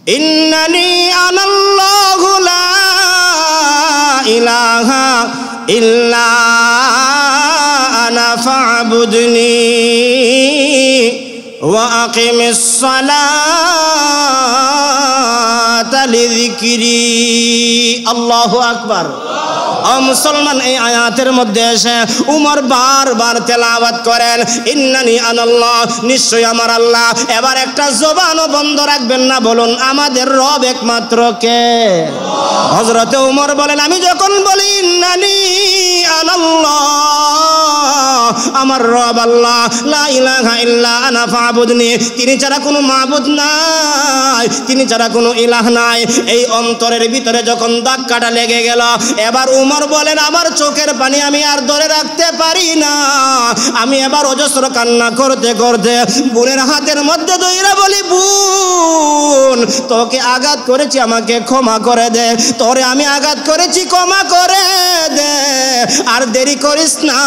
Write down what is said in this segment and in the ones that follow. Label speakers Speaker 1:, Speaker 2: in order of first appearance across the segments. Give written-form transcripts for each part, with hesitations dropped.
Speaker 1: ইন্নানি আনাল্লাহু লা ইলাহা ইল্লা আনা ফা'বুদনি ওয়া আকিমিস সালাতা লিযিকরি। আল্লাহু আকবার। ও মুসলমান, এই আয়াতের মধ্যে এসে উমর বারবার তেলাওয়াত করেন, ইন্নানি আনাল্লাহ, নিশ্চয় আমার আল্লাহ। এবার একটা জবানও বন্ধ রাখবেন না, বলুন আমাদের রব একমাত্র কে? হযরতে উমর বলেন, আমি যখন বলি ইন্নানি আনাল্লাহ, আমার রব আল্লাহ, লা ইলাহা ইল্লা আনা ফা'বুদনি, তিনি ছাড়া কোনো মাবুদ নাই, তিনি ছাড়া কোনো ইলাহ নাই। এই অন্তরের ভিতরে যখন ধাক্কাটা লেগে গেল, এবার উমর বলেন, আমার চোখের পানি আমি আর ধরে রাখতে পারি না, আমি এবার অজস্র কান্না করতে করতে বোনের হাতের মধ্যে ধইরা বলি, বোন, তোকে আঘাত করেছি, আমাকে ক্ষমা করে দে, তোরে আমি আঘাত করেছি, ক্ষমা করে দে, আর দেরি করিস না,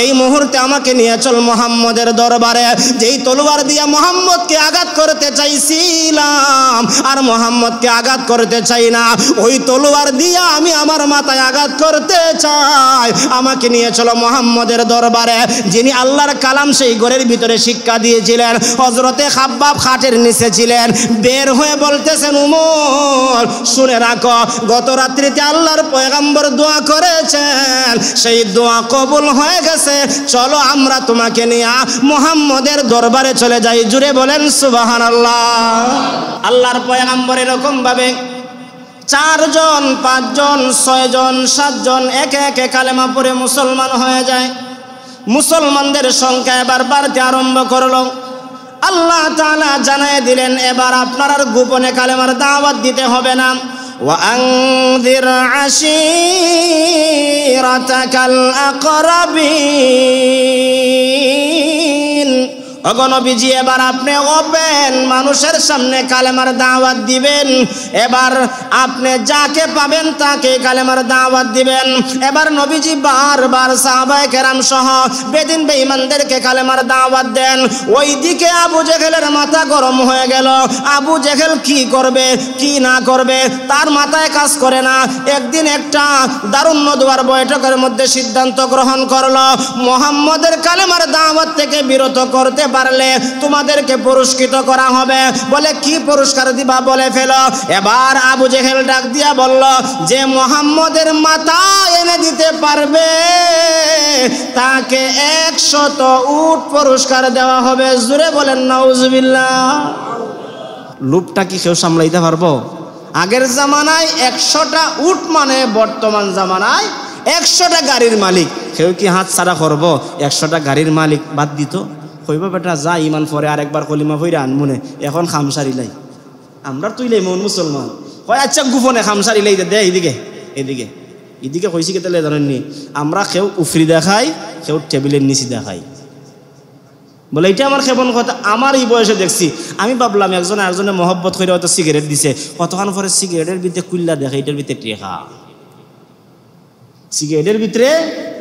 Speaker 1: এই মুহূর্তে আমাকে নিয়ে চল মুহাম্মদের দরবারে। যেই তলোয়ার দিয়া মুহাম্মদকে আঘাত করতে চাইছিলাম আর মুহাম্মদকে আঘাত করতে চাই না, ওই তলোয়ার দিয়া আমি আমার মাথায় আঘাত করতে চাই, আমাকে নিয়ে চলো মুহাম্মদের দরবারে। যিনি আল্লাহর কালাম সেই ঘরের ভিতরে শিক্ষা দিয়েছিলেন, হযরতে খাব্বাব খাটের নিচে ছিলেন, বের হয়ে বলতেছেন, উমর শুনে রাখো, গত রাত্রিতে আল্লাহর পয়গম্বর দোয়া করেছেন, সেই দোয়া কবুল হয়ে গেছে, চলো আমরা তোমাকে নিয়ে মুহাম্মদের দরবারে চলে যাই। জুড়ে বলেন সুবহানাল্লাহ। আল্লাহর পয়গম্বর এরকম ভাবে 4 জন 5 জন 6 জন 7 জন একে একে কালেমা পড়ে মুসলমান হয়ে যায়। মুসলমানদের সংখ্যা এবার বাড়তে আরম্ভ করলো। আল্লাহ তাআলা জানায় দিলেন, এবার আপনার আর গোপনে কালেমার দাওয়াত দিতে হবে না। وأنذر عشيرتك الأقربين। নবীজি, এবার আপনি ওপেন মানুষের সামনে কালেমার দাওয়াত দিবেন। এবার আপনি যাকে পাবেন তাকে কালেমার দাওয়াত দিবেন। এবার নবীজি বারবার সাহাবায়ে কেরাম সহ বেদিন বেঈমানদেরকে কালেমার দাওয়াত দেন। ওইদিকে আবু জেহেলের মাথা গরম হয়ে গেল। আবু জেহেল কি করবে কি না করবে তার মাথায় কাজ করে না। একদিন একটা দারুণ নদওয়ার বৈঠকের মধ্যে সিদ্ধান্ত গ্রহণ করলো, মুহাম্মদের কালেমার দাওয়াত থেকে বিরত করতে পারলে তোমাদেরকে পুরস্কৃত করা হবে। বলে, কি পুরস্কার দিবা বলে ফেলো। এবার আবু জেহেল ডাক দিয়া বলল, যে মুহাম্মদের মাথা এনে দিতে পারবে তাকে 100 উট পুরস্কার দেওয়া হবে। জোরে বলেন নাউজুবিল্লাহ। লোভটা কি কেউ সামলাইতে পারবো? আগের জামানায় 100টা উট মানে বর্তমান জামানায় 100টা গাড়ির মালিক। কেউ কি হাত ছাড়া করবো? 100টা গাড়ির মালিক বাদ দিত, কইব বেটা যা ইমান পরে আরেকবার কলিমা পইরা আনমুনে, এখন খামসারিলাই আমরা তুইলাই মন মুসলমান। কয় আচ্ছা গোপনে খামসারিলাই দে, এইদিকে এদিকে এদিকে কইছি কে তাহলে জানেননি, আমরা কেউ উফরি দেখাই, কেউ টেবিলের নিচে দেখাই। বলে এটা আমার কেমন কথা, আমার এই বয়সে দেখছি। আমি ভাবলাম একজনে আরেকজনে মহব্বত করে হয়তো সিগারেট দিছে, কতক্ষণ পরে সিগারেটের ভিতরে কুল্লা দেখে, এটার ভিতরে টেকা, সিগারেটের ভিতরে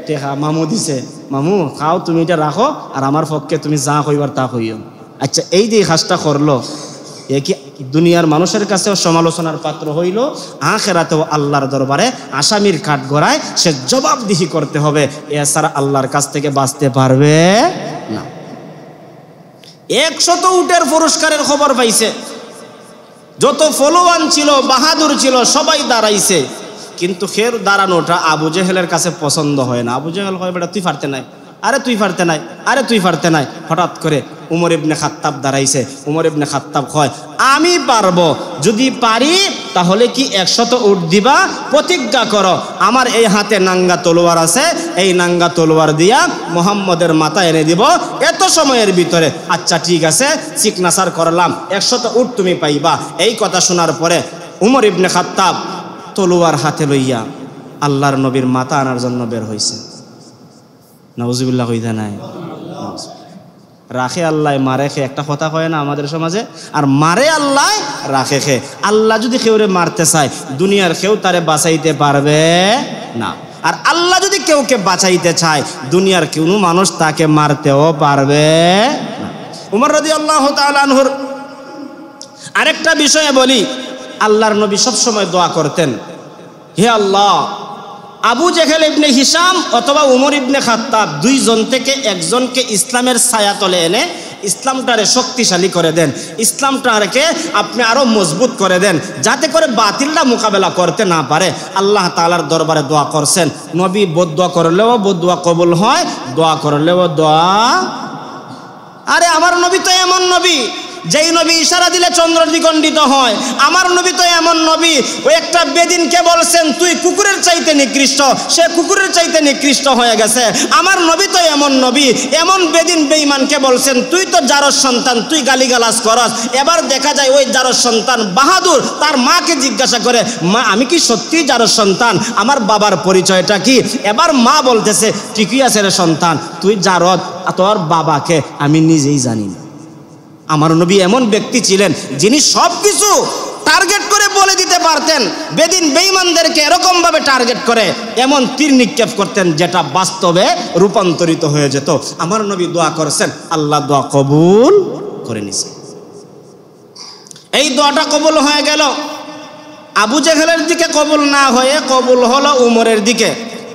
Speaker 1: টেকা মামু দিছে, মামু খাও তুমি এটা রাখো, আর আমার পক্ষে তুমি যা কইবার তা কইও। আচ্ছা, এই যে কাজটা করলো, এ কি দুনিয়ার মানুষের কাছেও সমালোচনার পাত্র হইল, আখিরাতেও আল্লাহর দরবারে আসামির কাঠ গড়ায় সে জবাবদিহি করতে হবে, এছাড়া আল্লাহর কাছ থেকে বাঁচতে পারবে না। 100 উটের পুরস্কারের খবর পাইছে। যত ফলোয়ান ছিল, বাহাদুর ছিল, সবাই দাঁড়াইছে, কিন্তু ফের দাঁড়ানোটা আবু জেহেলের কাছে পছন্দ হয় না। আবু জেহেল কয়, বেটা তুই পারতে নাই, আরে তুই পারতে নাই, আরে তুই পারতে নাই। হঠাৎ করে উমর ইবনে খাত্তাব দাঁড়াইছে। উমর ইবনে খাত্তাব কয়, আমি পারবো, যদি পারি তাহলে কি 100 উট দিবা? প্রতিজ্ঞা করো। আমার এই হাতে নাঙ্গা তলোয়ার আছে, এই নাঙ্গা তলোয়ার দিয়া মুহাম্মদের মাথা এনে দিব এত সময়ের ভিতরে। আচ্ছা ঠিক আছে, সিগনেচার করলাম, 100 উট তুমি পাইবা। এই কথা শোনার পরে উমর ইবনে খাত্তাব তলোয়ার হাতে লইয়া আল্লাহর নবীর মাথা আনার জন্য বের হয়েছে। নাউজুবিল্লাহ কইতা নাই। রাখে আল্লাহ মারে খে, একটা কথা কয় না আমাদের সমাজে, আর মারে আল্লাহ রাখে খে। আল্লাহ যদি কেউরে মারতে চায়, দুনিয়ার কেউ তারে বাঁচাইতে পারবে না। আর আল্লাহ যদি কেউকে বাঁচাইতে চায়, দুনিয়ার কোনো মানুষ তাকে মারতেও পারবে না। উমর রাদিয়াল্লাহু তাআলা আনহুর আরেকটা বিষয়ে বলি, আল্লাহর নবী সবসময় দোয়া করতেন, হে আল্লাহ, আবু জেহেল ইবনে হিশাম অথবা উমর ইবনে খাত্তাব দুইজন থেকে একজনকে ইসলামের ছায়াতলে এনে ইসলামটারে শক্তিশালী করে দেন, ইসলামটাকে আপনি আরো মজবুত করে দেন, যাতে করে বাতিলটা মোকাবেলা করতে না পারে। আল্লাহ তাআলার দরবারে দোয়া করছেন। নবী বদদোয়া করলেও বদদোয়া কবুল হয়, দোয়া করলেও দোয়া। আরে আমার নবী তো এমন নবী, যেই নবী ইশারা দিলে চন্দ্র দ্বিখণ্ডিত হয়। আমার নবী তো এমন নবী, ওই একটা বেদিনকে বলছেন তুই কুকুরের চাইতে নিকৃষ্ট, সে কুকুরের চাইতে নিকৃষ্ট হয়ে গেছে। আমার নবী তো এমন নবী, এমন বেদিন বেঈমানকে বলছেন তুই তো জারজ সন্তান, তুই গালিগালাজ করস। এবার দেখা যায় ওই জারজ সন্তান বাহাদুর তার মাকে জিজ্ঞাসা করে, মা আমি কি সত্যি জারজ সন্তান, আমার বাবার পরিচয়টা কি? এবার মা বলতেছে, ঠিকই আছে রে সন্তান, তুই জারদ, তোর বাবাকে আমি নিজেই জানি না। আমার নবী এমন ব্যক্তি ছিলেন যিনি সব কিছু টার্গেট করে বলে দিতে পারতেন। বেদিন বেঈমানদেরকে এরকম ভাবে টার্গেট করে এমন তীর নিক্ষেপ করতেন যেটা বাস্তবে রূপান্তরিত হয়ে যেত। আমার নবী দোয়া করেছেন, আল্লাহ দোয়া কবুল করে নিছে। এই দোয়াটা কবুল হয়ে গেল। আবু জেহেলের দিকে কবুল না হয়ে কবুল হলো উমরের দিকে।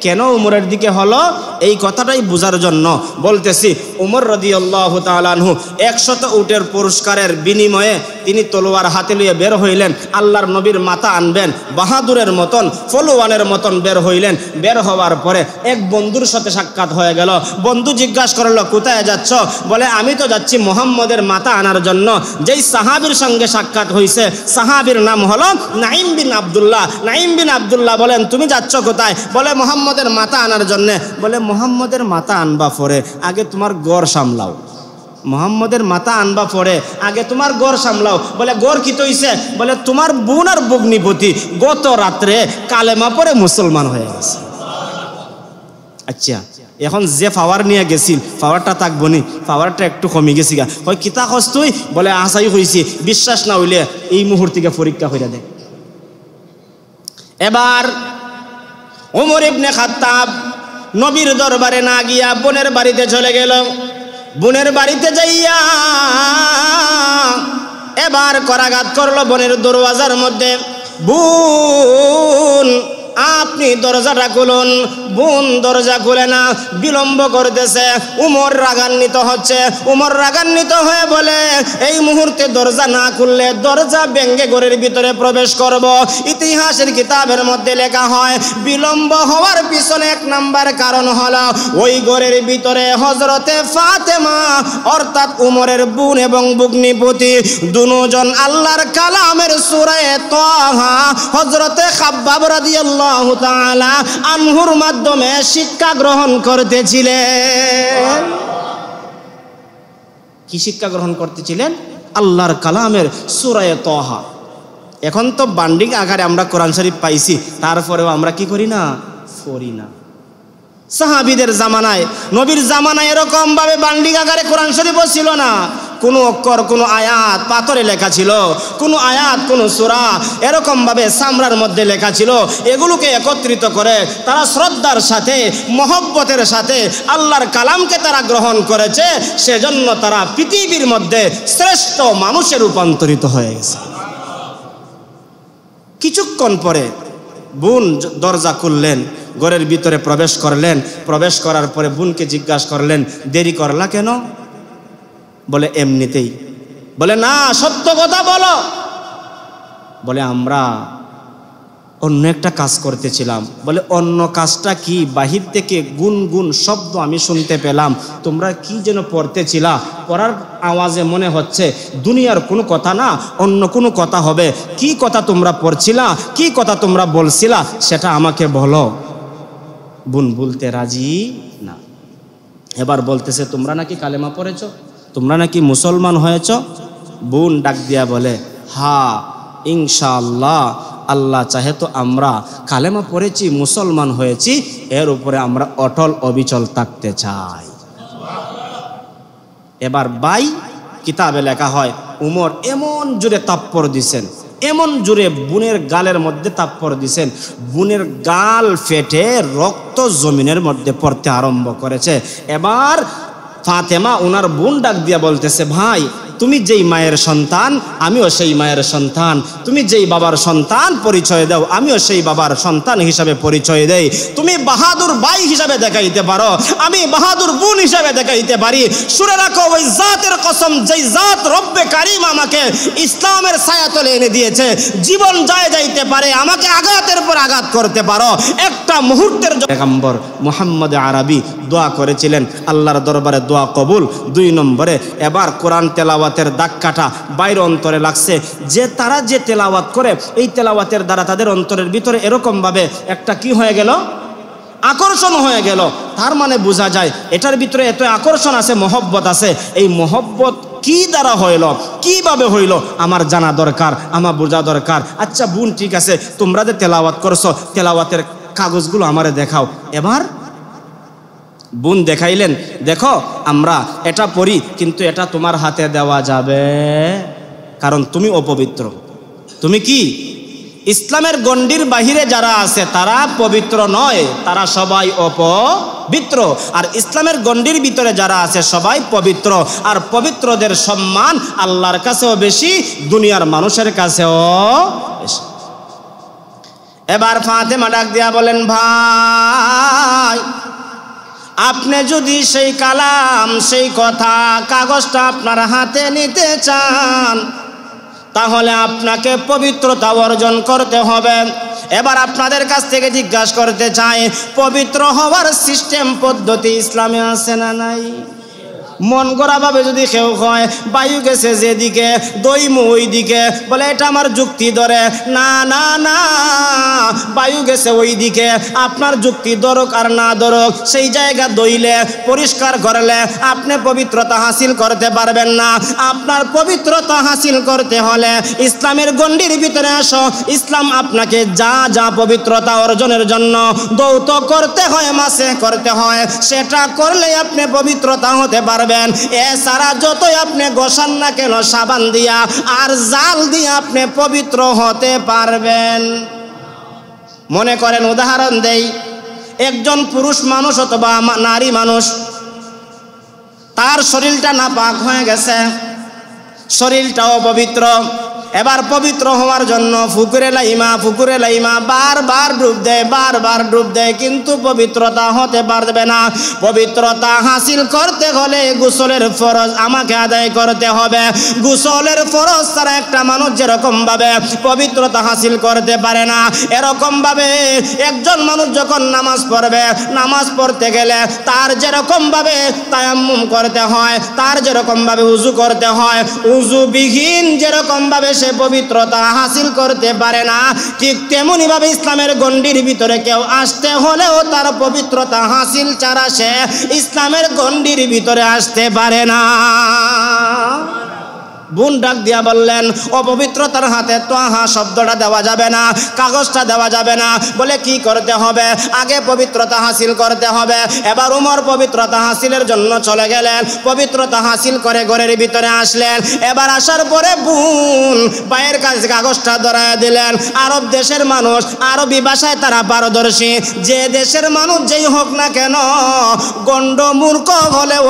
Speaker 1: কেন উমরের দিকে হলো এই কথাটাই বোঝার জন্য বলতেছি। উমর রাদিয়াল্লাহু তাআলা আনহু 100 উটের পুরস্কারের বিনিময়ে তিনি তলোয়ার হাতে নিয়ে বের হইলেন। আল্লাহর নবীর মাথা আনবেন, বাহাদুরের মতন ফলওয়ানের মতন বের হইলেন। বের হওয়ার পরে এক বন্ধুর সাথে সাক্ষাৎ হয়ে গেল। বন্ধু জিজ্ঞাসা করলো, কোথায় যাচ্ছ? বলে, আমি তো যাচ্ছি মুহাম্মদের মাথা আনার জন্য। যেই সাহাবীর সঙ্গে সাক্ষাৎ হয়েছে, সাহাবীর নাম হলো নাঈম বিন আব্দুল্লাহ। নাঈম বিন আব্দুল্লাহ বলেন, তুমি যাচ্ছ কোথায়? বলে, মুহাম্মদের মাথা আনার জন্য। বলে, মুহাম্মদের মাথা আনবা পরে আগে তোমার গড় সামলাও। মুহাম্মদের মাথা আনবা পরে আগে তোমার গড় সামলাও। বলে, গড় কি তৈছে? বলে, তোমার বোন আর ভগ্নিপতি গত রাত্রে কালেমা পরে মুসলমান হয়ে গেছে। আচ্ছা, এখন যে পাওয়ার নিয়ে গেছিল পাওয়ারটা থাকবো নি? পাওয়ারটা একটু কমে গেছি গা। হয় কিতা কস তুই? বলে, আশাই হয়েছি, বিশ্বাস না হইলে এই মুহূর্তে পরীক্ষা করে দেয়। এবার ওমর ইবনে খাত্তাব নবীর দরবারে না গিয়া বোনের বাড়িতে চলে গেল। বোনের বাড়িতে যাইয়া এবার করাঘাত করলো বোনের দরওয়াজার মধ্যে। বোন, আপনি দরজাটা খুলুন। বোন দরজা খুলে না, বিলম্ব করতেছে। উমর রাগান্বিত হচ্ছে। উমর রাগান্বিত হয়ে বলে, এই মুহূর্তে দরজা না খুললে দরজা ভেঙে ঘরের ভিতরে প্রবেশ করব। ইতিহাসের কিতাবের মধ্যে লেখা হয়, বিলম্ব হওয়ার পিছনে 1 নাম্বার কারণ হলো ওই ঘরের ভিতরে হযরতে ফাতেমা অর্থাৎ উমরের বোন এবং ভগ্নিপতি দুজন আল্লাহর কালামের সূরা তাহা হযরতে খাব্বাব রাদিয়াল্লাহু তাআলা আনহুর মাধ্যমে শিক্ষা গ্রহণ করতেছিলেন। কি শিক্ষা গ্রহণ করতেছিলেন? আল্লাহর কালামের সূরা তাহা। এখন তো বান্ডিং আকারে আমরা কোরআন শরীফ পাইছি, তারপরেও আমরা কি করি না? পড়ি না। সাহাবীদের জামানায়, নবীর জামানায় এরকম ভাবে বান্ডিং আকারে কোরআন শরীফও ছিল না। কোনো অক্ষর, কোনো আয়াত পাথরে লেখা ছিল, কোনো আয়াত, কোনো সূরা এরকম ভাবে চামড়ার মধ্যে লেখা ছিল। এগুলোকে একত্রিত করে তারা শ্রদ্ধার সাথে, মহব্বতের সাথে আল্লাহর কালামকে তারা গ্রহণ করেছে। সেজন্য তারা পৃথিবীর মধ্যে শ্রেষ্ঠ মানুষে রূপান্তরিত হয়ে গেছে। কিছুক্ষণ পরে বোন দরজা খুললেন, ঘরের ভিতরে প্রবেশ করলেন। প্রবেশ করার পরে বোনকে জিজ্ঞাসা করলেন, দেরি করলা কেন? বলে, এমনিতেই। বলে, না, সত্য কথা বলো। বলে, আমরা অন্য একটা কাজ করতেছিলাম। বলে, অন্য কাজটা কি? বাহির থেকে গুনগুন শব্দ আমি শুনতে পেলাম। তোমরা কি যেন পড়তেছিলা, পড়ার আওয়াজে মনে হচ্ছে দুনিয়ার কোনো কথা না, অন্য কোনো কথা হবে। কি কথা তোমরা পড়ছিলা, কি কথা তোমরা বলছিলা, সেটা আমাকে বলো। বোন বলতে রাজি না। এবার বলতেছে, তোমরা নাকি কালেমা পড়েছ, তোমরা নাকি মুসলমান হয়েছ? বোন ডাক দিয়া বলে, হ্যাঁ ইনশাআল্লাহ, আল্লাহ চাহে তো আমরা কালেমা পড়েছি, মুসলমান হয়েছি, এর উপরে আমরা অটল অবিচল থাকতে চাই। এবার ভাই কিতাবে লেখা হয়, উমর এমন জোরে তাপ্পর দিছেন, এমন জোরে বোনের গালের মধ্যে তাপ্পর দিছেন, বোনের গাল ফেটে রক্ত জমিনের মধ্যে পড়তে আরম্ভ করেছে। এবার ফাতেমা ওনার বোন ডাক দিয়া বলতেছে, ভাই তুমি যেই মায়ের সন্তান আমিও সেই মায়ের সন্তান, তুমি যেই বাবার সন্তান পরিচয় দাও আমিও সেই বাবার সন্তান হিসাবে পরিচয় দেই। তুমি বাহাদুর ভাই হিসাবে দেখাইতে পারো, আমি বাহাদুর বোন হিসাবে দেখাইতে পারি। শুনে রাখো, ওই জাতের কসম যেই জাত রব্বে কারিম আমাকে ইসলামের ছায়াতলে এনে দিয়েছে, জীবন যায় যাইতে পারে, আমাকে আঘাতের পর আঘাত করতে পারো, একটা মুহূর্তের পয়গম্বর মুহাম্মদ আরবি দোয়া করেছিলেন, আল্লাহর দরবারে দোয়া কবুল। 2 নম্বরে এবার কোরআন তেলাওয়াতের দাগ কাটা বাইর অন্তরে লাগছে, যে তারা যে তেলাওয়াত করে এই তেলাওয়াতের দ্বারা তাদের অন্তরের ভিতরে এরকমভাবে একটা কি হয়ে গেল, আকর্ষণ হয়ে গেল। তার মানে বোঝা যায় এটার ভিতরে এত আকর্ষণ আছে, মহব্বত আছে। এই মহব্বত কি দ্বারা হইল, কিভাবে হইল আমার জানা দরকার, আমার বোঝা দরকার। আচ্ছা বোন, ঠিক আছে, তোমরা যে তেলাওয়াত করছো তেলাওয়াতের কাগজগুলো আমারে দেখাও। এবার বোন দেখাইলেন, দেখো আমরা এটা পড়ি, কিন্তু এটা তোমার হাতে দেওয়া যাবে, কারণ তুমি অপবিত্র। তুমি কি ইসলামের গণ্ডির বাহিরে যারা আছে তারা পবিত্র নয়, তারা সবাই অপবিত্র। আর ইসলামের গণ্ডির ভিতরে যারা আছে সবাই পবিত্র। আর পবিত্রদের সম্মান আল্লাহর কাছেও বেশি, দুনিয়ার মানুষের কাছেও বেশি। এবার ফাতেমা ডাক দিয়া বলেন, ভাই আপনি যদি সেই কালাম, সেই কথা, কাগজটা আপনার হাতে নিতে চান তাহলে আপনাকে পবিত্রতা অর্জন করতে হবে। এবার আপনাদের কাছ থেকে জিজ্ঞাসা করতে চাই, পবিত্র হওয়ার সিস্টেম পদ্ধতি ইসলামে আছে না নাই? মন গড়া ভাবে যদি কেউ হয় বায়ু গেছে যেদিকে দইমু ওই দিকে, বলে এটা আমার যুক্তি ধরে, না না না, বায়ু গেছে ওই দিকে, আপনার যুক্তি ধরুক আর না ধরুক, সেই জায়গা দইলে পরিষ্কার করলে আপনি পবিত্রতা হাসিল করতে পারবেন না। আপনার পবিত্রতা হাসিল করতে হলে ইসলামের গণ্ডির ভিতরে আসো। ইসলাম আপনাকে যা যা পবিত্রতা অর্জনের জন্য দৌত করতে হয়, মাসে করতে হয়, সেটা করলে আপনি পবিত্রতা হতে পারবেন। এছাড়া যতই আপনি গোসান না কেন সাবান দিয়া আর জাল দিয়ে আপনি পবিত্র হতে পারবেন। মনে করেন, উদাহরণ দেই, একজন পুরুষ মানুষ অথবা নারী মানুষ, তার শরীরটা নাপাক হয়ে গেছে, শরীরটাও পবিত্র। এবার পবিত্র হওয়ার জন্য পুকুরে লাইমা বারবার ডুব দেয়, কিন্তু পবিত্রতা হতে পারবে না। পবিত্রতা হাসিল করতে হলে গোসলের ফরজ আমাকে আদায় করতে হবে। গোসলের ফরজ ছাড়া একটা মানুষ যেরকম ভাবে পবিত্রতা হাসিল করতে পারে না, এরকম ভাবে একজন মানুষ যখন নামাজ পড়বে, নামাজ পড়তে গেলে তার যেরকম ভাবে তায়াম্মুম করতে হয়, তার যেরকম ভাবে উযু করতে হয়, উযুবিহীন যেরকম ভাবে সে পবিত্রতা হাসিল করতে পারে না, ঠিক তেমনি ভাবে ইসলামের গণ্ডির ভিতরে কেউ আসতে হলেও তার পবিত্রতা হাসিল ছাড়া সে ইসলামের গণ্ডির ভিতরে আসতে পারে না। বোন ডাক দিয়া বললেন, অপবিত্রতার হাতে তোহা শব্দটা দেওয়া যাবে না, কাগজটা দেওয়া যাবে না। বলে কি করতে হবে? আগে পবিত্রতা হাসিল করতে হবে। এবার উমর পবিত্রতা হাসিলের জন্য চলে গেলেন, পবিত্রতা হাসিল করে ঘরের ভিতরে আসলেন। এবার আসার পরে বোন পায়ের কাছে কাগজটা ধরায় দিলেন। আরব দেশের মানুষ, আরবি ভাষায় তারা পারদর্শী, যে দেশের মানুষ যেই হোক না কেন, গণ্ড মূর্খ হলেও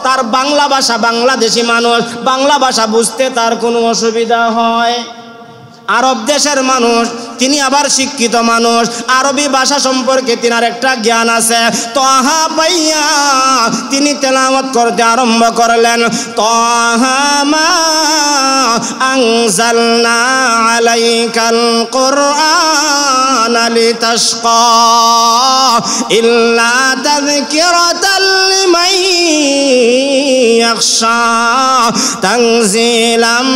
Speaker 1: তার বাংলা ভাষা, বাংলাদেশি মানুষ বাংলা ভাষা বুঝতে তার কোনো অসুবিধা হয়। আরব দেশের মানুষ, তিনি আবার শিক্ষিত মানুষ, আরবি ভাষা সম্পর্কে তিনার একটা জ্ঞান আছে। তাহা পাইয়া তিনি তেলাওয়াত করতে আরম্ভ করলেন, তাহা মা আনজালনা আলাইকাল কুরআন লিতাশকা ইল্লা তাযকিরাতাল লিমান ইয়াখশা তানজিলাম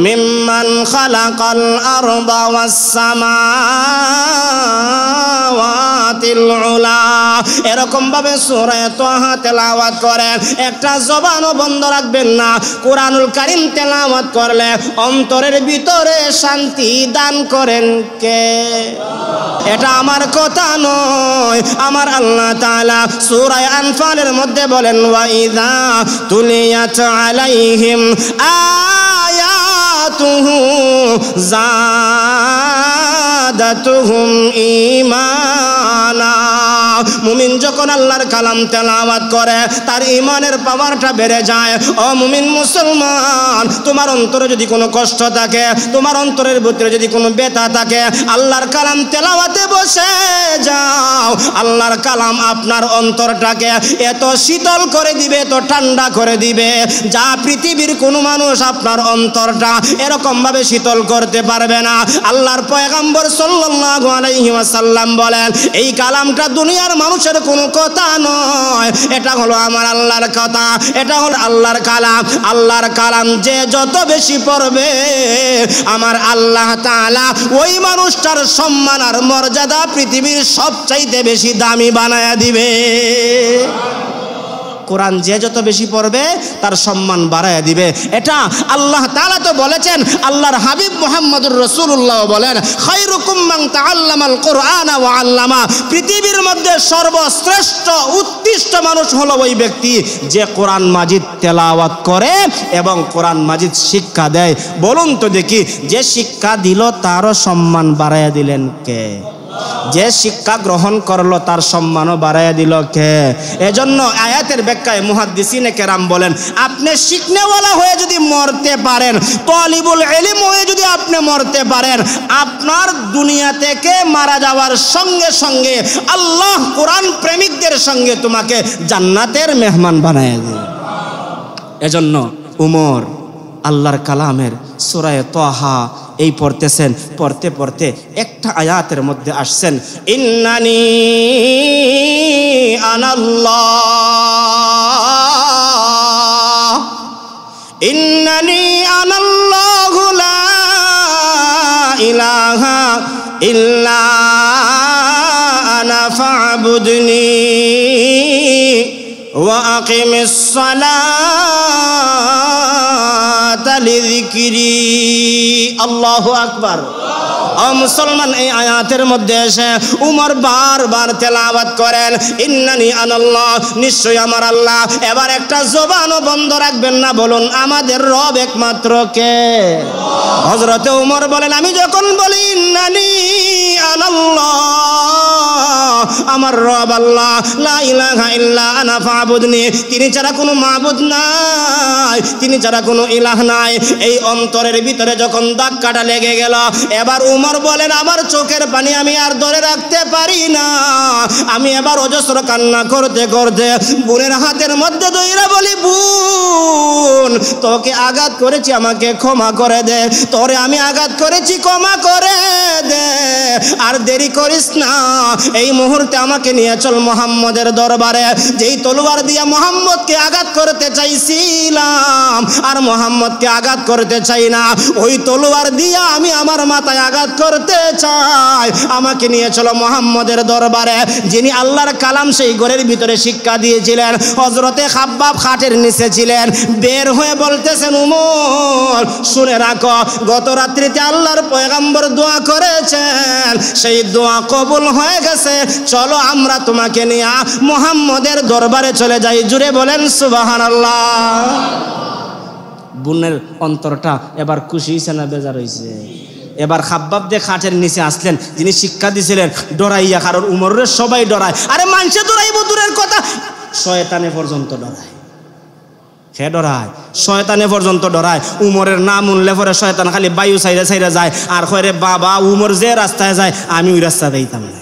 Speaker 1: মিম্মান খালাকাল আরদা ওয়াস সামাওয়াতিল উলা। এরকম ভাবে সূরা তাহা তেলাওয়াত করেন, একটা জবানও বন্ধ রাখবেন না। কুরআনুল কারীম তেলাওয়াত করলে অন্তরের ভিতরে শান্তি দান করেন কে? এটা আমার কথা নয়, আমার আল্লাহ তাআলা সূরা আনফালের মধ্যে বলেন, ওয়া ইযা তুলিয়াত আলাইহিম আয়াতুহু যাদাতুহুম ঈমানা। মুমিন যখন আল্লাহর কালাম তেলাওয়াত করে তার ঈমানের পাওয়ারটা বেড়ে যায়। ও মুমিন মুসলমান, তোমার অন্তরে যদি কোনো কষ্ট থাকে, তোমার অন্তরের ভিতরে যদি কোনো ব্যথা থাকে, আল্লাহর কালাম তেলাওয়াতে বসে যাও। আল্লাহর কালাম আপনার অন্তরটাকে এত শীতল করে দিবে, এত ঠান্ডা করে দিবে, যা পৃথিবীর কোনো মানুষ আপনার অন্তরটা এরকম ভাবে শীতল করতে পারবে না। আল্লাহর পয়গম্বর সাল্লাল্লাহু আলাইহি ওয়াসাল্লাম বলেন, এই কালামটা দুনিয়ার মানুষের কোনো কথা নয়, এটা হলো আমার আল্লাহর কথা, এটা হলো আল্লাহর কালাম। আল্লাহর কালাম যে যত বেশি পড়বে আমার আল্লাহ তাআলা ওই মানুষটার সম্মান আর মর্যাদা পৃথিবীর সবচাইতে বেশি দামি বানায়া দিবে। কোরআন যে যত বেশি পড়বে তার সম্মান বাড়ায়া দিবে। এটা আল্লাহ তাআলা তো বলেছেন, আল্লাহর হাবিব মুহাম্মদুর রাসূলুল্লাহ বলেন, খায়রুকুম মান তাআল্লামাল কুরআনা ওয়া আল্লামা। পৃথিবীর মধ্যে সর্বশ্রেষ্ঠ উৎকৃষ্ট মানুষ হলো ওই ব্যক্তি যে কোরআন মাজিদ তেলাওয়াত করে এবং কোরআন মাজিদ শিক্ষা দেয়। বলুন তো দেখি, যে শিক্ষা দিল তারও সম্মান বাড়ায়া দিলেন কে? যে শিক্ষা গ্রহণ করলো তার সম্মানও বাড়াইয়া দিল কে? এজন্য আয়াতের ব্যাখ্যায় মুহাদ্দিসিনে কেরাম বলেন, আপনি শিখনেওয়ালা হয়ে যদি মরতে পারেন, তালিবুল ইলম হয়ে যদি আপনি মরতে পারেন, আপনার দুনিয়া থেকে মারা যাওয়ার সঙ্গে সঙ্গে আল্লাহ কোরআন প্রেমিকদের সঙ্গে তোমাকে জান্নাতের মেহমান বানাইয়া দিবে। এজন্য উমর আল্লাহর কালামের সূরা তাহা এই পড়তেছেন, পড়তে পড়তে একটা আয়াতের মধ্যে আসছেন, ইন্নানি আনাল্লাহ, ইন্নানি আনাল্লাহু লা ইলাহা ইল্লা আনা ফা'বুদনি ওয়া আকিমিস সালাতা লিযিকরি। আল্লাহু আকবার। মুসলমান, এই আয়াতের মধ্যে এসে উমর বারবার তেলাওয়াত করেন, ইন্নানি আনাল্লাহ, নিশ্চয়ই আমার আল্লাহ। এবার একটা জবানও বন্ধ রাখবেন না, বলুন আমাদের রব একমাত্র কে? হযরতে উমর বলেন, আমি যখন বলি ইন্নানি আনাল্লাহ, আমার রব আল্লাহ, লা ইলাহা ইল্লা আনা ফা'বুদনি, তিনি ছাড়া কোনো মাবুদ নাই, তিনি ছাড়া কোনো ইলাহ নাই। এই অন্তরের ভিতরে যখন ধাক্কাটা লেগে গেল, এবার উমর বলেন, আমার চোখের পানি আমি আর ধরে রাখতে পারি না, আমি এবার অজস্র কান্না করতে করতে বোনের হাতের মধ্যে ধইরা বলি, বোন তোকে আঘাত করেছি, আমাকে ক্ষমা করে দে, তোরে আমি আঘাত করেছি, ক্ষমা করে দে, আর দেরি করিস না, এই মুহূর্তে আমাকে নিয়ে চল মুহাম্মদের দরবারে। যেই তলোয়ার দিয়া মুহাম্মদকে আঘাত করতে চাইছিলাম আর মুহাম্মদকে আঘাত করতে চাই না, ওই তলোয়ার দিয়া আমি আমার মাথায় আঘাত করতে চাই, আমাকে নিয়ে চলো মুহাম্মদের দরবারে। যিনি আল্লাহর কালাম সেই ঘরের ভিতরে শিক্ষা দিয়েছিলেন, হযরতে খাব্বাব খাটের নিচে ছিলেন, বের হয়ে বলতেছেন, উমর শুনে রাখো, গত রাত্রিতে আল্লাহর পয়গম্বর দোয়া করেছেন, সেই দোয়া কবুল হয়ে গেছে, চলো আমরা তোমাকে নিয়ে মুহাম্মদের দরবারে চলে যাই। জুড়ে বলেন সুবহানাল্লাহ। বোনের অন্তরটা এবার খুশি হয়েছে না বেজার হয়েছে? এবার খাব্বাব দিয়ে খাটের নিচে আসলেন, যিনি শিক্ষা দিয়েছিলেন, ডরাইয়া, কারণ উমরের সবাই ডরায়, আরে মানুষে ডরাইব দূরের কথা, শয়তানে পর্যন্ত ডরায়। হে ডরায়, শয়তানে পর্যন্ত ডরায়। উমরের নাম উনলে পরে শয়তান খালি বায়ু সাইরা সাইরা যায়, আর কয় বাবা উমর যে রাস্তায় যায় আমি ওই রাস্তা দিতাম না।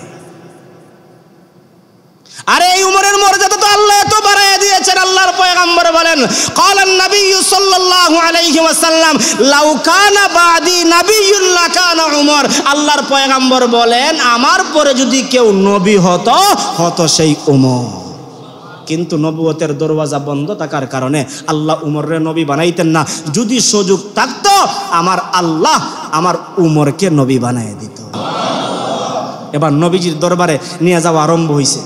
Speaker 1: আরে এই উমরের মর্যাদা তো আল্লাহ এত বাড়াইয়া দিয়েছেন। আল্লাহর পয়গম্বর বলেন, ক্বালান নবী সাল্লাল্লাহু আলাইহি ওয়াসাল্লাম, লাউ কানা বাদি নাবিয়্যুন লাকানা উমর। আল্লাহর পয়গম্বর বলেন, আমার পরে যদি কেউ নবী হতো, হতো সেই উমর। কিন্তু নবুয়তের দরওয়াজা বন্ধ থাকার কারণে আল্লাহ উমরের নবী বানাইতেন না। যদি সুযোগ থাকতো, আমার আল্লাহ আমার উমরকে নবী বানাই দিত। এবার নবীজির দরবারে নিয়ে যাওয়া আরম্ভ হয়েছে,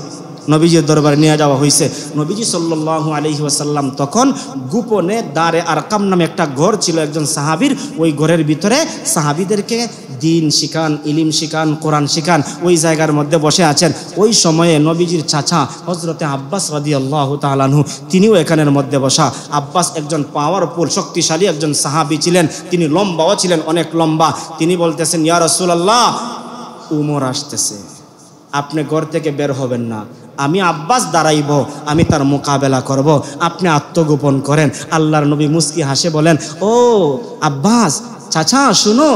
Speaker 1: নবীজির দরবারে নিয়ে যাওয়া হয়েছে। নবীজি সাল্লাল্লাহু আলাইহি ওয়াসাল্লাম তখন গোপনে দারে আরকাম নামে একটা ঘর ছিল একজন সাহাবীর, ওই ঘরের ভিতরে সাহাবীদেরকে দিন শিখান, ইলিম শিখান, কোরআন শিখান, ওই জায়গার মধ্যে বসে আছেন। ওই সময়ে নবীজির চাচা হযরতে আব্বাস রাদিয়াল্লাহু তাআলা আনহু তিনিও এখানের মধ্যে বসা। আব্বাস একজন পাওয়ারফুল শক্তিশালী একজন সাহাবী ছিলেন, তিনি লম্বাও ছিলেন, অনেক লম্বা। তিনি বলতেছেন, ইয়া রাসূলুল্লাহ, উমর আসতেছে, আপনি ঘর থেকে বের হবেন না, আমি আব্বাস দাঁড়াইব, আমি তার মোকাবেলা করব, আপনি আত্মগোপন করেন। আল্লাহর নবী মুস্কি হাসে বলেন, ও আব্বাস, চাচা শুনো,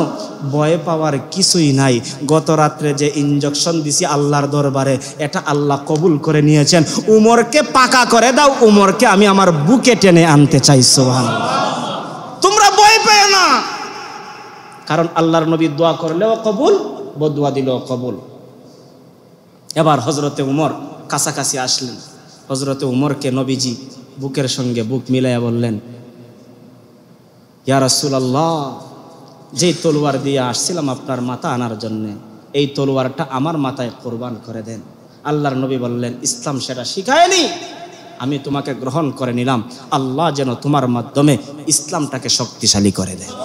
Speaker 1: ভয় পাওয়ার কিছুই নাই। গত রাত্রে যে ইনজেকশন দিছি আল্লাহর দরবারে, এটা আল্লাহ কবুল করে নিয়েছেন। উমরকে পাকা করে দাও, উমরকে আমি আমার বুকে টেনে আনতে চাই। সুবহানাল্লাহ। তোমরা ভয় পেও না, কারণ আল্লাহর নবী দোয়া করলেও কবুল, বদুয়া দিলেও কবুল। এবার হজরতে উমর কাছাকাছি আসলেন। হজরতে উমরকে নবীজি বুকের সঙ্গে বুক মিলাইয়া বললেন, ইয়া রাসূলুল্লাহ, যে তলোয়ার দিয়ে আসছিলাম আপনার মাথা আনার জন্যে, এই তলোয়ারটা আমার মাথায় কোরবান করে দেন। আল্লাহর নবী বললেন, ইসলাম সেটা শিখায়নি, আমি তোমাকে গ্রহণ করে নিলাম, আল্লাহ যেন তোমার মাধ্যমে ইসলামটাকে শক্তিশালী করে দেয়।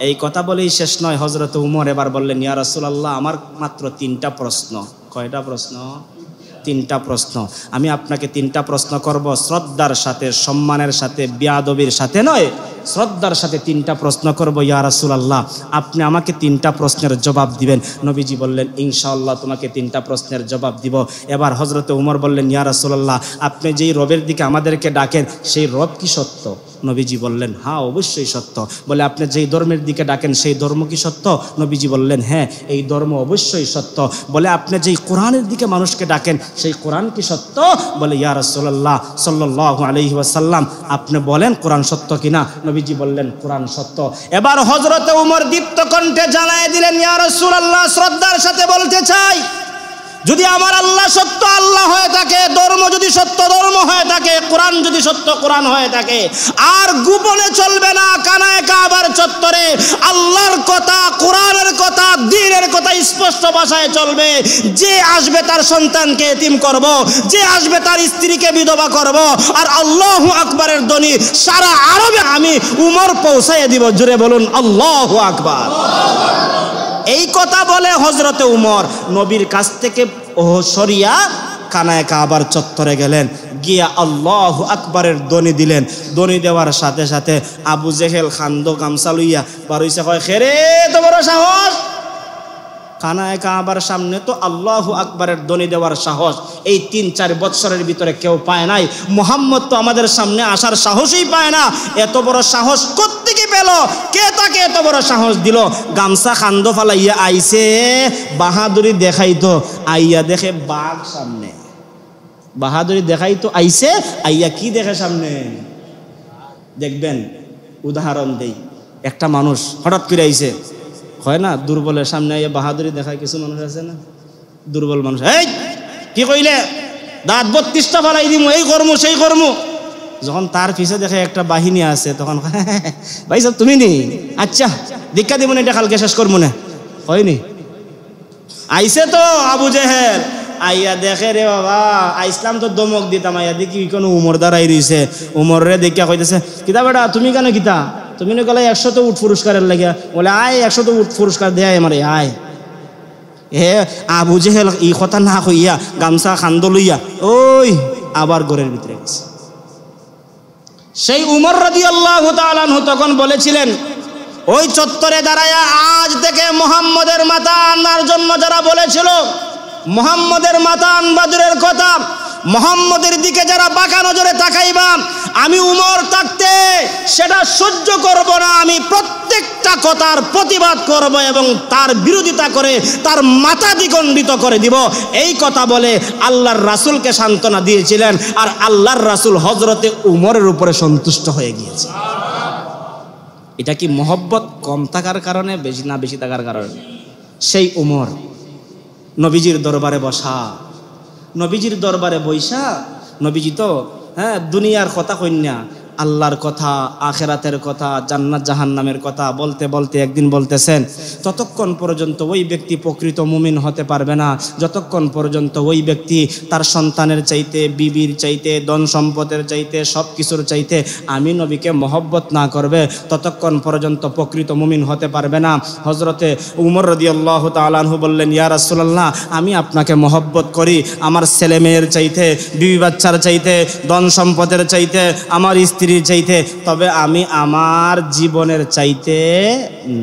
Speaker 1: এই কথা বলেই শেষ নয়, হজরত উমর এবার বললেন, ইয়া রাসূলুল্লাহ, আমার মাত্র 3টা প্রশ্ন। কয়টা প্রশ্ন? 3টা প্রশ্ন। আমি আপনাকে 3টা প্রশ্ন করব, শ্রদ্ধার সাথে, সম্মানের সাথে, বেয়াদবির সাথে নয়, শ্রদ্ধার সাথে 3টা প্রশ্ন করব। ইয়া রাসূলুল্লাহ, আপনি আমাকে 3টা প্রশ্নের জবাব দিবেন। নবীজি বললেন, ইনশাআল্লাহ তোমাকে 3টা প্রশ্নের জবাব দিব। এবার হজরতে উমর বললেন, ইয়া রাসূলুল্লাহ, আপনি যেই রবের দিকে আমাদেরকে ডাকেন, সেই রব কি সত্য? নবীজি বললেন, হ্যাঁ অবশ্যই সত্য। বলে, আপনি যেই ধর্মের দিকে ডাকেন সেই ধর্ম কি সত্য? নবীজি বললেন, হ্যাঁ এই ধর্ম অবশ্যই সত্য। বলে, আপনি যেই কোরআনের দিকে মানুষকে ডাকেন সেই কোরআন কি সত্য? বলে, ইয়া রাসূলুল্লাহ সাল্লাল্লাহু আলাইহি ওয়াসাল্লাম, আপনি বলেন কোরআন সত্য কিনা? নবীজি বললেন, কোরআন সত্য। এবার হযরতে ওমর দীপ্ত কণ্ঠে জানায় দিলেন, ইয়া রাসূলুল্লাহ, শ্রদ্ধার সাথে বলতে চাই, যদি আমার আল্লাহ সত্য আল্লাহ হয়ে থাকে, ধর্ম যদি সত্য ধর্ম হয়ে থাকে, কোরআন যদি সত্য কোরআন হয়ে থাকে, আর গোপনে চলবে না, কানায় কাবার চত্বরে আল্লাহর কথা, কোরআনের কথা, দ্বীনের কথা স্পষ্ট ভাষায় চলবে। যে আসবে তার সন্তানকে এতিম করব, যে আসবে তার স্ত্রীকে বিধবা করব, আর আল্লাহু আকবারের ধ্বনি সারা আরবে আমি উমর পৌঁছাইয়ে দিব। জুড়ে বলুন আল্লাহু আকবার। এই কথা বলে হজরতে উমর নবীর কাছ থেকে সরিয়া কানায় কাবার চত্বরে গেলেন। গিয়া আল্লাহু আকবারের ধ্বনি দিলেন। ধ্বনি দেওয়ার সাথে সাথে আবু জেহেল খান্দো গামছা লইয়া বারইসা কয়, খেরে তো বড় সাহস, কানায় কাবার সামনে তো আল্লাহু আকবারের ধ্বনি দেওয়ার সাহস এই 3-4 বৎসরের ভিতরে কেউ পায় নাই। মুহাম্মদ তো আমাদের সামনে আসার সাহসই পায় না, এত বড় সাহস কোত্থেকে পেল? কে তাকে এত বড় সাহস দিল? গামছা খান্দো ফালাইয়া আইছে, বাহাদুরি দেখাইতো, আইয়া দেখে বাঘ সামনে। বাহাদুরি দেখাইতো আইছে, আইয়া কি দেখে সামনে? দেখবেন, উদাহরণ দেই, একটা মানুষ হঠাৎ করে আইছে, হয় না দুর্বলের সামনে আইয়া বাহাদুরি দেখায়, কিছু মানুষ আছে না দুর্বল মানুষ, এই কি কইলে, দাঁত 32টা ফালাই দিমু, এই করমু সেই করমু। যখন তার পিছে দেখে একটা বাহিনী আছে, তখন ভাই সব তুমি নি, আচ্ছা দীক্ষা দিব না, এটা কালকে শেষ করবো না, হয়নি? আইসে তো আবু জেহেল, আইয়া দেখে রে বাবা, ইসলাম তো দমক দিতাম, আইয়া দেখি কোনো উমর দাঁড়াই রইছে। উমর রে দেখিয়া কইতেছে, কিতা বেটা তুমি কেন কিতা, তুমি না গেলে 100 উট পুরস্কারের লাগিয়া, বলে আয় 100 উট পুরস্কার দেয় আমারে, আয়। হে আবু জেহেল এই কথা না কইয়া গামছা খান্দ লইয়া ওই আবার ঘরের ভিতরে গেছে। সেই উমর রাদিয়াল্লাহু তাআলা আনহু তখন বলেছিলেন, ওই চত্বরে দাঁড়ায়া আজ থেকে মুহাম্মদের মাথা আনার জন্য যারা বলেছিল, মুহাম্মদের মাথা আনবা দূরের কথা, মুহাম্মদের দিকে যারা বাঁকা নজরে তাকাইবা, আমি উমর থাকতে সেটা সহ্য করব না, আমি প্রত্যেকটা কথার প্রতিবাদ করব এবং তার বিরোধিতা করে তার মাথা দ্বিখণ্ডিত করে দিব। এই কথা বলে আল্লাহর রাসূলকে সান্ত্বনা দিয়েছিলেন, আর আল্লাহর রাসূল হযরতে উমরের উপরে সন্তুষ্ট হয়ে গিয়েছে। এটা কি মহব্বত কম থাকার কারণে, বেশি না বেশি থাকার কারণে? সেই উমর নবীজির দরবারে বসা, নবীজির দরবারে বৈশা, নবীজি তো দুনিয়ার কথা কইনা, আল্লাহর কথা, আখেরাতের কথা, জান্নাত জাহান্নামের কথা বলতে বলতে একদিন বলতেছেন, ততক্ষণ পর্যন্ত ওই ব্যক্তি প্রকৃত মুমিন হতে পারবে না যতক্ষণ পর্যন্ত ওই ব্যক্তি তার সন্তানের চাইতে, বিবির চাইতে, ধন সম্পদের চাইতে, সব কিছুর চাইতে আমি নবীকে মহব্বত না করবে, ততক্ষণ পর্যন্ত প্রকৃত মুমিন হতে পারবে না। হযরতে উমর রাদিয়াল্লাহু তাআলা আনহু বললেন, ইয়া রাসূলুল্লাহ, আমি আপনাকে মহব্বত করি আমার ছেলে মেয়ের চাইতে, বিবি বাচ্চার চাইতে, ধন সম্পদের চাইতে, আমার স্ত্রীর চাইতে, তবে আমি আমার জীবনের চাইতে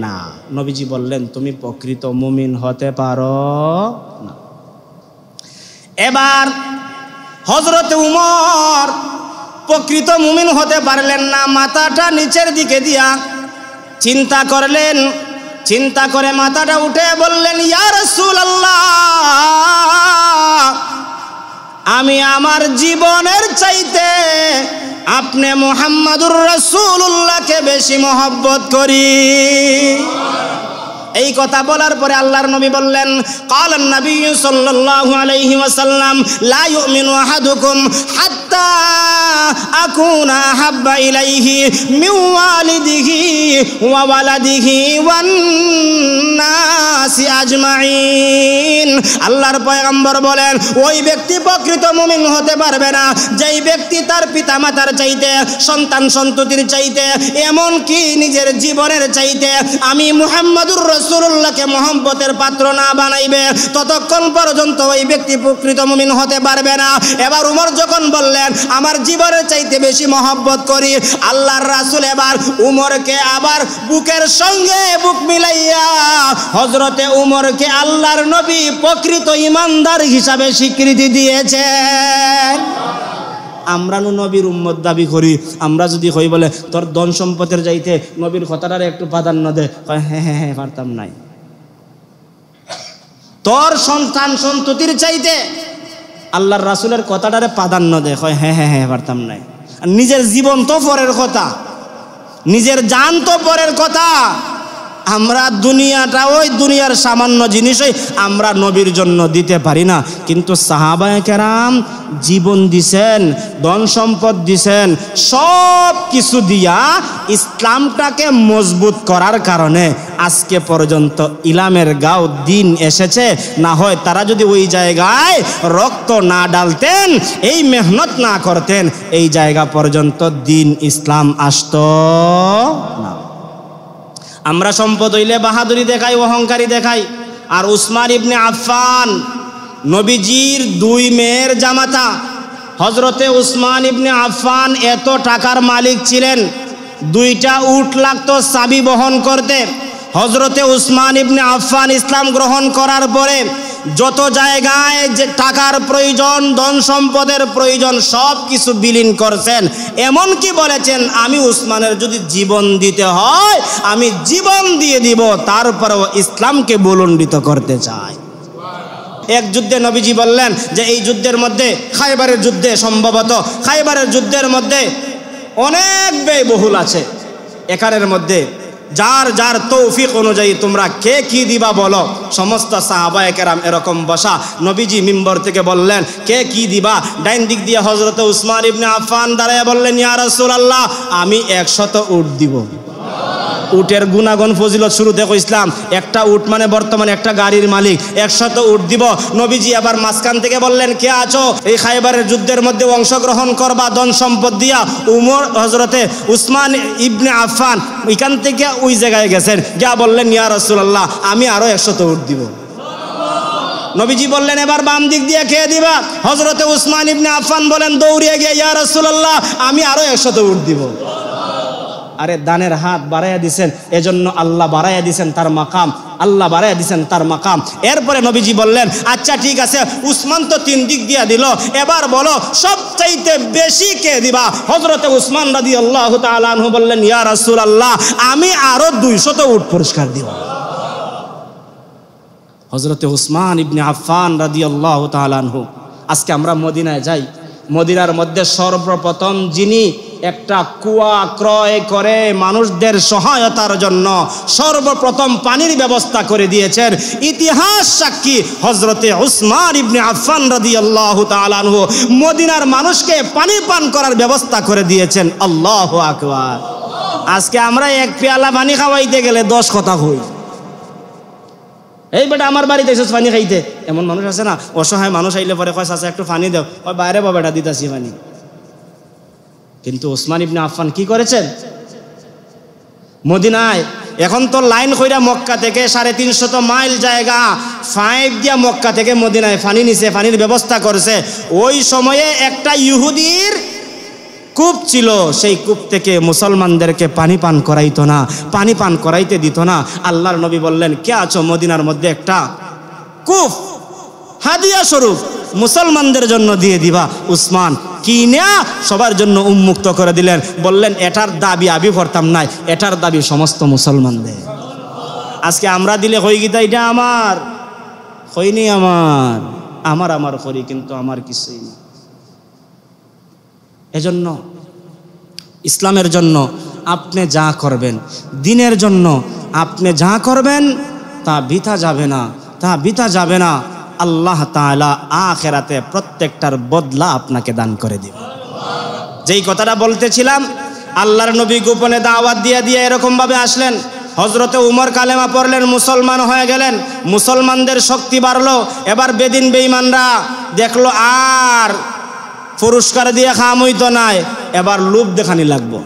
Speaker 1: না। নবীজি বললেন, তুমি প্রকৃত মুমিন হতে পারো না। এবার হযরতে উমর প্রকৃত মুমিন হতে পারলেন না, মাথাটা নিচের দিকে দিয়া চিন্তা করলেন, চিন্তা করে মাথাটা উঠে বললেন, ইয়া রাসূলুল্লাহ, আমি আমার জীবনের চাইতে আপনি মুহাম্মাদুর রাসূলুল্লাহকে বেশি মহব্বত করি। এই কথা বলার পরে আল্লাহর নবী বললেন, ক্বালান নবী সাল্লাল্লাহু আলাইহি ওয়াসাল্লাম, লা ইউমিনু আহাদুকুম হাত্তা আকুনা হাব্বা ইলাইহি মিন ওয়ালিদিহি ওয়া ওয়ালাদিহি ওয়ান নাসি আজমাইন। আল্লাহর পয়গম্বর বলেন, ওই ব্যক্তি প্রকৃত মুমিন হতে পারবে না যেই ব্যক্তি তার পিতামাতার চাইতে, সন্তান সন্ততির চাইতে, এমন কি নিজের জীবনের চাইতে আমি মুহাম্মাদুর রাসূলুল্লাহকে মহব্বতের পাত্র না বানাইবে, ততক্ষণ পর্যন্ত ওই ব্যক্তি প্রকৃত মুমিন হতে পারবে না। এবার উমর যখন বললেন আমার জীবনের চাইতে বেশি মহব্বত করি, আল্লাহর রাসূল এবার উমরকে আবার বুকের সঙ্গে বুক মিলাইয়া হযরতে উমরকে আল্লাহর নবী প্রকৃত ঈমানদার হিসাবে স্বীকৃতি দিয়েছেন। আমরা নবীর উম্মত দাবি করি, আমরা যদি কই বলে তোর ধন সম্পদের চাইতে নবীর কথাটার একটু প্রাধান্য দে, হ্যাঁ হ্যাঁ হ্যাঁ পারতাম নাই। তোর সন্তান সন্ততির চাইতে আল্লাহর রাসূলের কথাটারে প্রাধান্য দে, হ্যাঁ হ্যাঁ হ্যাঁ পারতাম নাই। নিজের জীবন তো পরের কথা, নিজের জান তো পরের কথা। আমরা দুনিয়াটা, ওই দুনিয়ার সামান্য জিনিসই আমরা নবীর জন্য দিতে পারি না, কিন্তু সাহাবায়ে কেরাম জীবন দিছেন, ধন সম্পদ দিছেন, সব কিছু দিয়া ইসলামটাকে মজবুত করার কারণে আজকে পর্যন্ত ইলামের গাও দিন এসেছে। না হয় তারা যদি ওই জায়গায় রক্ত না ডালতেন, এই মেহনত না করতেন, এই জায়গা পর্যন্ত দিন ইসলাম আসতো না। আমরা সম্পদ হইলে বাহাদুরি দেখাই, অহংকারী দেখাই। আর উসমান ইবনে আফফান নবীজির দুই মেয়ের জামাতা, হযরতে উসমান ইবনে আফফান এত টাকার মালিক ছিলেন, দুইটা উট লাগতো চাবি বহন করতে। হযরতে উসমান ইবনে আফফান ইসলাম গ্রহণ করার পরে যত জায়গায় যে টাকার প্রয়োজন, ধন সম্পদের প্রয়োজন, সব কিছু বিলীন করছেন। এমনকি বলেছেন, আমি উসমানের যদি জীবন দিতে হয় আমি জীবন দিয়ে দিব, তারপরেও ইসলামকে বুলন্দিত করতে চাই। এক যুদ্ধে নবীজি বললেন যে এই যুদ্ধের মধ্যে, খায়বারের যুদ্ধে, সম্ভবত খায়বারের যুদ্ধের মধ্যে অনেক ব্যয়বহুল আছে। এখানের মধ্যে যার যার তৌফিক অনুযায়ী তোমরা কে কি দিবা বলো। সমস্ত সাহাবায়ে কেরাম এরকম বসা। নবীজি মিম্বর থেকে বললেন কে কি দিবা। ডাইন দিক দিয়ে হযরতে উসমান ইবনে আফফান দাঁড়ায় বললেন, ইয়া রাসূলুল্লাহ, আমি 100 উট দিব। উটের গুণাগুণ ফজিলত শুরুতে কইছিলাম, একটা উট মানে বর্তমানে একটা গাড়ির মালিক। 100 উট দিব। নবীজি আবার মাঝখান থেকে বললেন, কে আছো এই খায়বারের যুদ্ধের মধ্যে অংশগ্রহণ করবা ধন সম্পদ দিয়া? উমর, হযরতে উসমান ইবনে আফফান এখান থেকে ওই জায়গায় গেছেন, যা বললেন, ইয়া রাসূলুল্লাহ, আমি আরো 100 উট দিব। নবীজি বললেন, এবার বাম দিক দিয়ে কে দিবা? হযরতে উসমান ইবনে আফফান বলেন দৌড়িয়ে গিয়ে, ইয়া রাসূলুল্লাহ, আমি আরো 100 উট দিব। আরে দানের হাত বাড়াইয়া দিছেন, এজন্য আল্লাহ বাড়াইয়া দিছেন তার মাকাম, আল্লাহ বাড়াইয়া দিছেন তার মাকাম। এরপরে নবীজি বললেন, আচ্ছা ঠিক আছে, উসমান তো 3 দিক দিয়া দিল, এবার বলো সবচাইতে বেশি কে দিবা? হযরতে উসমান রাদিয়াল্লাহু তাআলা আনহু বললেন, ইয়া রাসূলুল্লাহ, আমি আরো 200 উট পুরস্কার দিব। হযরতে উসমান ইবনে আফফান রাদিয়াল্লাহু তাআলা আনহু। আজকে আমরা মদিনায় যাই, মদিনার মধ্যে সর্বপ্রথম যিনি একটা কুয়া ক্রয় করে মানুষদের সহায়তার জন্য সর্বপ্রথম পানির ব্যবস্থা করে দিয়েছেন, ইতিহাস সাক্ষী হযরতে উসমান ইবনে আফফান রাদিয়াল্লাহু তাআলা আনহু মদিনার মানুষকে পানি পান করার ব্যবস্থা করে দিয়েছেন। আল্লাহু আকবার। আজকে আমরা এক পেয়ালা পানি খাওয়াইতে গেলে 10 কথা কই। এই বেটা আমার বাড়িতে এসে পানি খাইতে, এমন মানুষ আছে না? অসহায় মানুষ আইলে পরে কয়, চাচা একটু পানি দাও, ওই বাইরে বা বেটা দিতাছি পানি। কিন্তু উসমান ইবনে আফফান কি করেছেন? মদিনায় এখন তো লাইন কইরা মক্কা থেকে 350 মাইল জায়গা 5 দিয়া মক্কা থেকে মদিনায় পানি নিছে, পানির ব্যবস্থা করছে। ওই সময়ে একটা ইহুদির কূপ ছিল, সেই কূপ থেকে মুসলমানদেরকে পানি পান করাইতো না, পানি পান করাইতে দিত না। আল্লাহর নবী বললেন, কে আছো মদিনার মধ্যে একটা কূপ হাদিয়া স্বরূপ মুসলমানদের জন্য দিয়ে দিবা। উসমান কিনা সবার জন্য উন্মুক্ত করে দিলেন, বললেন এটার দাবি আমি করতাম নাই, এটার দাবি সমস্ত মুসলমানদের। আজকে আমরা দিলে হই গীতা এটা আমার হয়নি, আমার করি, কিন্তু আমার কিছুই না। এজন্য ইসলামের জন্য আপনি যা করবেন, দিনের জন্য আপনি যা করবেন তা বৃথা যাবে না, তা বৃথা যাবে না। আল্লাহ তাআলা আখিরাতে প্রত্যেকটার বদলা আপনাকে দান করে দিবে। যেই কথাটা বলতেছিলাম, আল্লাহর নবী গোপনে দাওয়াত দিয়ে এরকমভাবে আসলেন। হজরতে উমর কালেমা পড়লেন, মুসলমান হয়ে গেলেন, মুসলমানদের শক্তি বাড়লো। এবার বেদিন বেঈমানরা দেখলো আর পুরস্কার দিয়ে খাম হইতো নাই, এবার লুপ দেখানি লাগবো।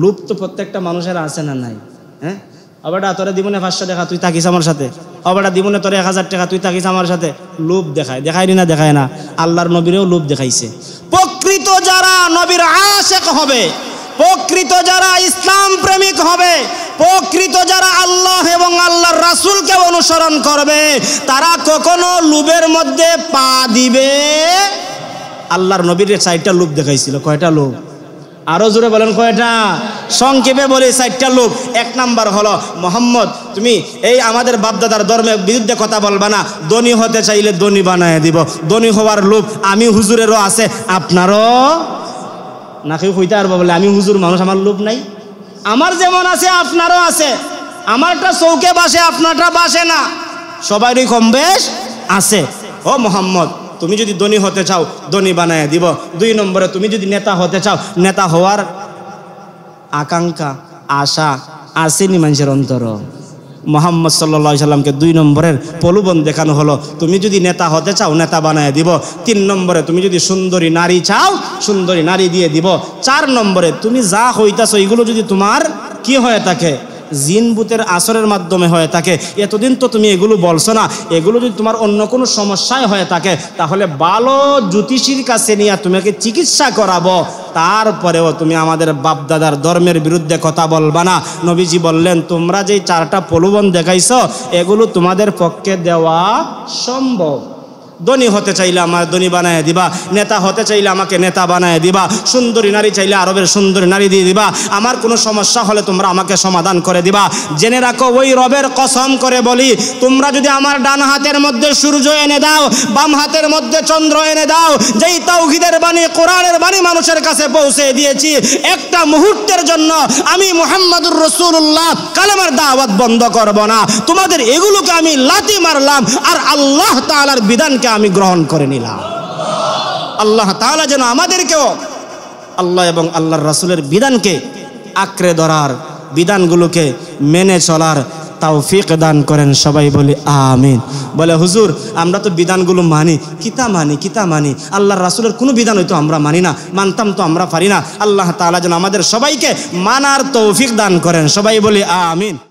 Speaker 1: লুপ তো প্রত্যেকটা মানুষের আছে না নাই? হ্যাঁ, অবাটা তোরে দিবনে 500 টাকা তুই থাকিস আমার সাথে, অবাটা দিবনে তোরে 1000 টাকা তুই থাকিস আমার সাথে। লুপ দেখায়নি না, দেখায় না। আল্লাহর নবীরেও লুপ দেখাইছে। প্রকৃত যারা নবীর আশিক হবে, প্রকৃত যারা ইসলাম প্রেমিক হবে, প্রকৃত যারা আল্লাহ এবং আল্লাহর রাসূলকে অনুসরণ করবে, তারা কখনো লুবের মধ্যে পা দিবে। আল্লাহর নবীর 4টা লুপ দেখাইছিল। কয়টা লুপ? আরো জোরে বলেন কয়টা? সংক্ষেপে বলি 4টা লুপ। 1 নাম্বার হলো, মোহাম্মদ তুমি এই আমাদের বাপদাদার ধর্মের বিরুদ্ধে কথা বলবা না, ধনী হতে চাইলে ধনী বানায় দিব। ধনী হওয়ার লুপ আমি হুজুরেরও আছে, আপনারও নাকি হইতে পারবো বলে আমি হুজুর মানুষ, আমার লোভ নাই? আমার যেমন আছে আপনারও আছে। আমারটা চৌকে বাসে, আপনারটা বাসে না, সবারই কম বেশ আছে। ও মোহাম্মদ, তুমি যদি ধনী হতে চাও ধনী বানায় দিব। 2 নম্বরে, তুমি যদি নেতা হতে চাও, নেতা হওয়ার আকাঙ্ক্ষা আশা আসেনি মানুষের অন্তর। মোহাম্মদ সাল্লাল্লাহু আলাইহি সাল্লামকে 2 নম্বরের প্রলোভন দেখানো হলো, তুমি যদি নেতা হতে চাও নেতা বানায় দিব। 3 নম্বরে, তুমি যদি সুন্দরী নারী চাও সুন্দরী নারী দিয়ে দিব। 4 নম্বরে, তুমি যা হইতাছো এগুলো যদি তোমার কি হয়ে থাকে, জিন ভূতের আসরের মাধ্যমে হয়ে থাকে, এতদিন তো তুমি এগুলো বলছো না, এগুলো যদি তোমার অন্য কোনো সমস্যায় হয়ে থাকে, তাহলে ভালো জ্যোতিষীর কাছে নিয়ে তোমাকে চিকিৎসা করাবো, তারপরেও তুমি আমাদের বাপদাদার ধর্মের বিরুদ্ধে কথা বলবা না। নবীজি বললেন, তোমরা যেই 4টা প্রলোভন দেখাইছো এগুলো তোমাদের পক্ষে দেওয়া সম্ভব। ধনী হতে চাইলে আমার ধনী বানায় দিবা, নেতা হতে চাইলে আমাকে নেতা বানায় দিবা, সুন্দরী নারী চাইলে আরবের সুন্দরী নারী দিয়ে দিবা, আমার কোনো সমস্যা হলে তোমরা আমাকে সমাধান করে দিবা। জেনে রাখো, ওই রবের কসম করে বলি, তোমরা যদি আমার ডান হাতের মধ্যে সূর্য এনে দাও, বাম হাতের মধ্যে চন্দ্র এনে দাও, যেই তাওহীদের বাণী কোরআনের বাণী মানুষের কাছে পৌঁছে দিয়েছি, একটা মুহূর্তের জন্য আমি মুহাম্মাদুর রাসূলুল্লাহ কালেমার দাওয়াত বন্ধ করব না। তোমাদের এগুলোকে আমি লাথি মারলাম আর আল্লাহ তাআলার বিধানকে আমি গ্রহণ করে নিলাম। আল্লাহ তাআলা যেন আমাদেরকেও আল্লাহ এবং আল্লাহর রাসূলের বিধানকে আঁকড়ে ধরার, বিধানগুলোকে মেনে চলার তৌফিক দান করেন। সবাই বলি আমিন। বলে, হুজুর আমরা তো বিধানগুলো মানি, কিতা মানি, আল্লাহর রাসূলের কোনো বিধান হয়তো আমরা মানি না, মানতাম তো আমরা পারি না। আল্লাহ তাআলা যেন আমাদের সবাইকে মানার তৌফিক দান করেন। সবাই বলি আমিন।